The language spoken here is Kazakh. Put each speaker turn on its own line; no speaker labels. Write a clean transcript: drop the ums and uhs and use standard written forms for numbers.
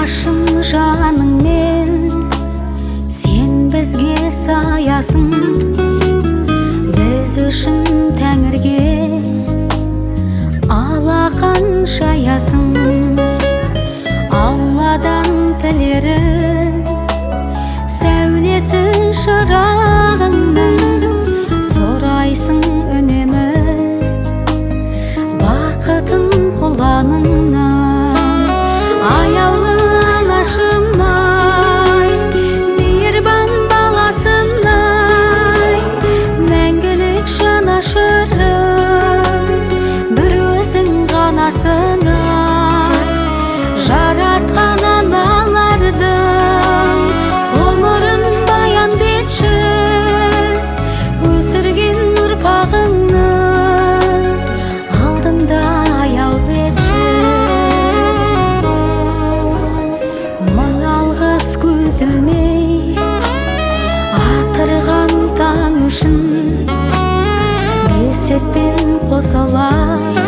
анашым жаныңмен сен бізге саясың, біз үшін тәңірге алақан жаясың. Алладан тілерім сәулесі шырағыңның, сұрайсың үнемі бақытын ұланыңнан. Аяулы анашым-ай, мейірбан баласым-ай, мәңгілік жанашырым бір өзің ғанасың-ай. Жаратқан аналардың ғұмырын баянды етші, өсірген ұрпағыңның алдында аяулы етші. Мың алғыс көз ілмей атырған таң үшін, бесікпен қосылай